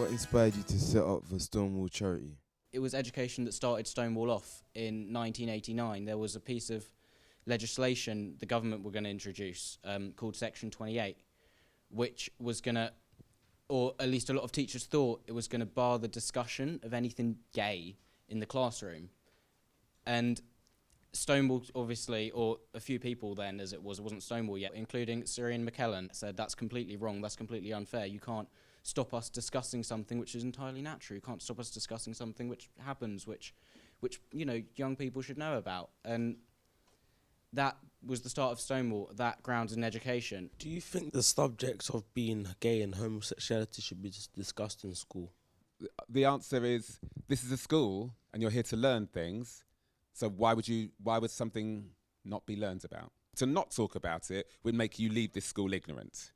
What inspired you to set up the Stonewall charity? It was education that started Stonewall off in 1989. There was a piece of legislation the government were going to introduce called Section 28, which was going to, or at least a lot of teachers thought it was going to bar the discussion of anything gay in the classroom. And Stonewall, obviously, or a few people then, as it wasn't Stonewall yet, including Sir Ian McKellen, said that's completely wrong, that's completely unfair. You can't stop us discussing something which is entirely natural. You can't stop us discussing something which happens, which young people should know about. And that was the start of Stonewall, that grounded in education. Do you think the subjects of being gay and homosexuality should be discussed in school? The answer is, this is a school and you're here to learn things, so why would something not be learned about? To not talk about it would make you leave this school ignorant,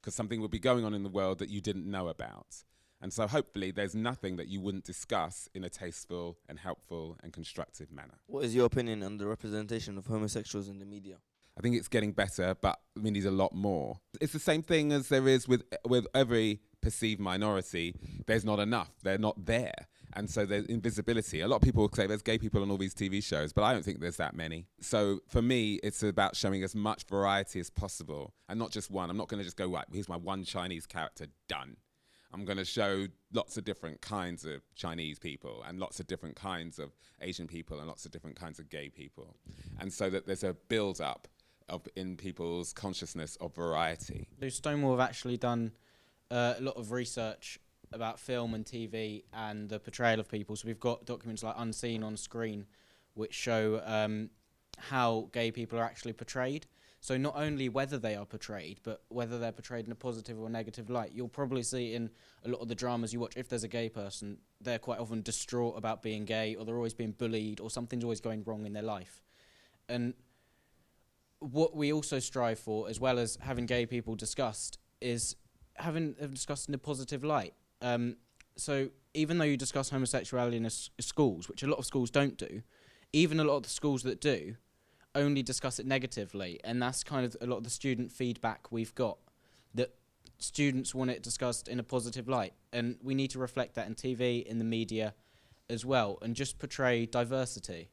because something would be going on in the world that you didn't know about. And so hopefully there's nothing that you wouldn't discuss in a tasteful and helpful and constructive manner. What is your opinion on the representation of homosexuals in the media? I think it's getting better, but we need a lot more. It's the same thing as there is with every perceived minority. There's not enough. They're not there. And so there's invisibility. A lot of people say there's gay people on all these TV shows, but I don't think there's that many. So for me, it's about showing as much variety as possible, and not just one. I'm not going to just go, right, here's my one Chinese character, done. I'm going to show lots of different kinds of Chinese people and lots of different kinds of Asian people and lots of different kinds of gay people. And so that there's a build-up in people's consciousness of variety. So Stonewall have actually done a lot of research about film and TV and the portrayal of people. So we've got documents like Unseen on Screen, which show how gay people are actually portrayed. So not only whether they are portrayed, but whether they're portrayed in a positive or negative light. You'll probably see in a lot of the dramas you watch, if there's a gay person, they're quite often distraught about being gay, or they're always being bullied, or something's always going wrong in their life. And what we also strive for, as well as having gay people discussed, is having them discussed in a positive light. So even though you discuss homosexuality in schools, which a lot of schools don't do, even a lot of the schools that do only discuss it negatively, and that's kind of a lot of the student feedback we've got, that students want it discussed in a positive light, and we need to reflect that in TV, in the media as well, and just portray diversity,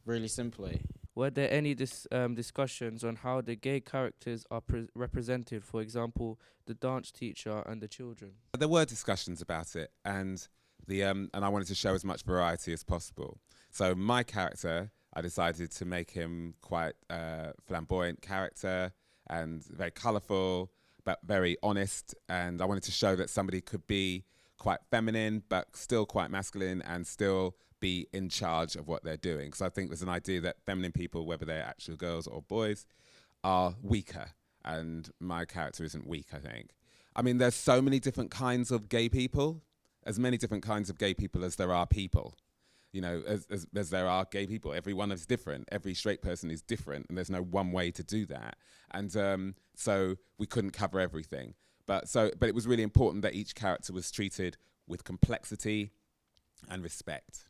really simply. Were there any discussions on how the gay characters are represented, for example, the dance teacher and the children? There were discussions about it, and I wanted to show as much variety as possible. So my character, I decided to make him quite a flamboyant character and very colourful, but very honest. And I wanted to show that somebody could be quite feminine, but still quite masculine, and still be in charge of what they're doing. Because I think there's an idea that feminine people, whether they're actual girls or boys, are weaker. And my character isn't weak, I think. I mean, there's so many different kinds of gay people, as many different kinds of gay people as there are people. You know, as there are gay people, everyone is different. Every straight person is different, and there's no one way to do that. And so we couldn't cover everything. But it was really important that each character was treated with complexity and respect.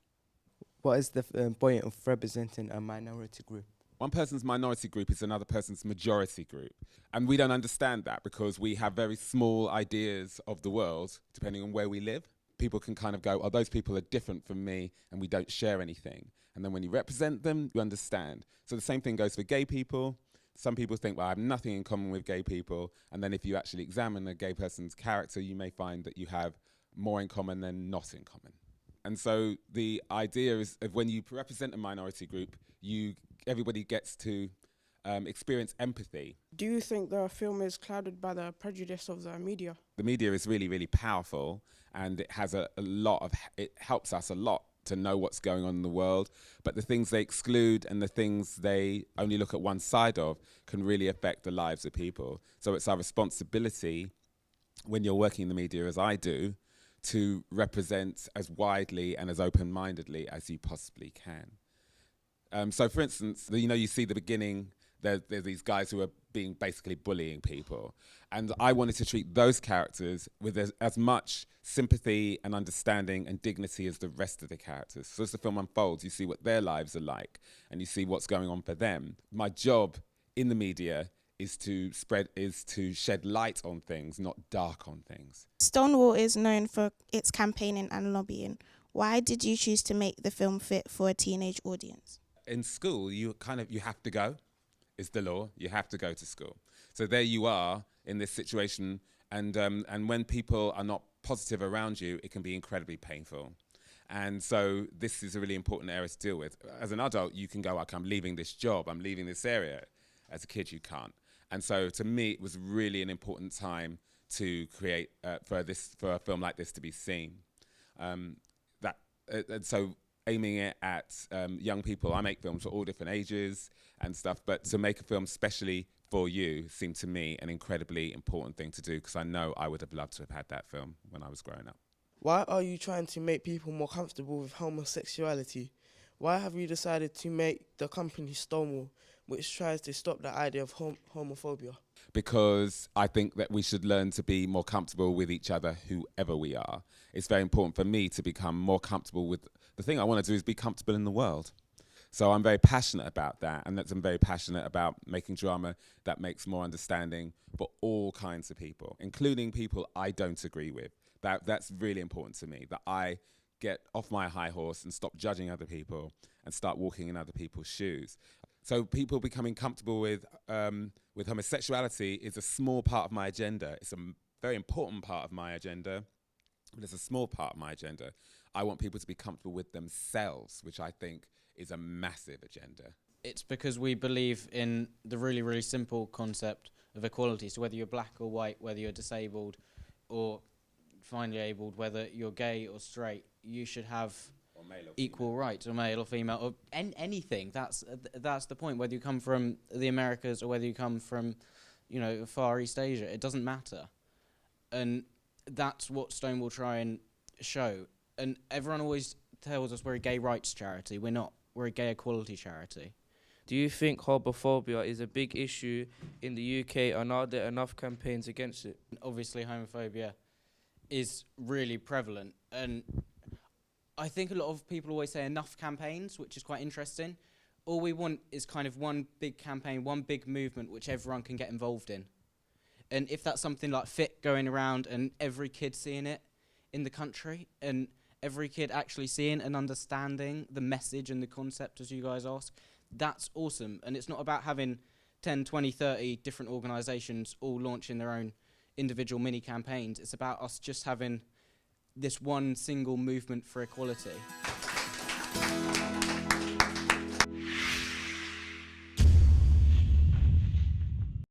What is the point of representing a minority group? One person's minority group is another person's majority group. And we don't understand that because we have very small ideas of the world, depending on where we live. People can kind of go, oh, those people are different from me and we don't share anything. And then when you represent them, you understand. So the same thing goes for gay people. Some people think, well, I have nothing in common with gay people. And then if you actually examine a gay person's character, you may find that you have more in common than not in common. And so the idea is of when you represent a minority group, everybody gets to experience empathy. Do you think the film is clouded by the prejudice of the media? The media is really, really powerful, and it has it helps us a lot to know what's going on in the world, but the things they exclude and the things they only look at one side of can really affect the lives of people. So it's our responsibility, when you're working in the media as I do, to represent as widely and as open-mindedly as you possibly can. So for instance, you see the beginning, there's these guys who are basically bullying people. And I wanted to treat those characters with as much sympathy and understanding and dignity as the rest of the characters. So as the film unfolds, you see what their lives are like and you see what's going on for them. My job in the media is to shed light on things, not dark on things. Stonewall is known for its campaigning and lobbying. Why did you choose to make the film fit for a teenage audience? In school, you have to go. It's the law. You have to go to school. So there you are in this situation, and when people are not positive around you, it can be incredibly painful. And so this is a really important area to deal with. As an adult, you can go, okay, I'm leaving this job, I'm leaving this area. As a kid, you can't. And so to me, it was really an important time to create for a film like this to be seen. And so aiming it at young people, I make films for all different ages and stuff, but to make a film specially for you seemed to me an incredibly important thing to do, because I know I would have loved to have had that film when I was growing up. Why are you trying to make people more comfortable with homosexuality? Why have you decided to make the company Stonewall, which tries to stop the idea of homophobia? Because I think that we should learn to be more comfortable with each other, whoever we are. It's very important for me to become more comfortable with, the thing I want to do is be comfortable in the world. So I'm very passionate about that, and I'm very passionate about making drama that makes more understanding for all kinds of people, including people I don't agree with. That's really important to me, that I get off my high horse and stop judging other people and start walking in other people's shoes. So people becoming comfortable with homosexuality is a small part of my agenda. It's a very important part of my agenda, but it's a small part of my agenda. I want people to be comfortable with themselves, which I think is a massive agenda. It's because we believe in the really, really simple concept of equality. So whether you're black or white, whether you're disabled or finally abled, whether you're gay or straight, you should have equal rights, or male or female, or anything. That's the point. Whether you come from the Americas or whether you come from, Far East Asia, it doesn't matter. And that's what Stonewall try and show. And everyone always tells us we're a gay rights charity. We're not. We're a gay equality charity. Do you think homophobia is a big issue in the UK, and are there enough campaigns against it? Obviously, homophobia is really prevalent, and I think a lot of people always say enough campaigns, which is quite interesting. All we want is kind of one big campaign, one big movement which everyone can get involved in. And if that's something like Fit going around and every kid seeing it in the country, and every kid actually seeing and understanding the message and the concept, as you guys ask, that's awesome. And it's not about having 10, 20, 30 different organisations all launching their own individual mini campaigns. It's about us just having this one single movement for equality.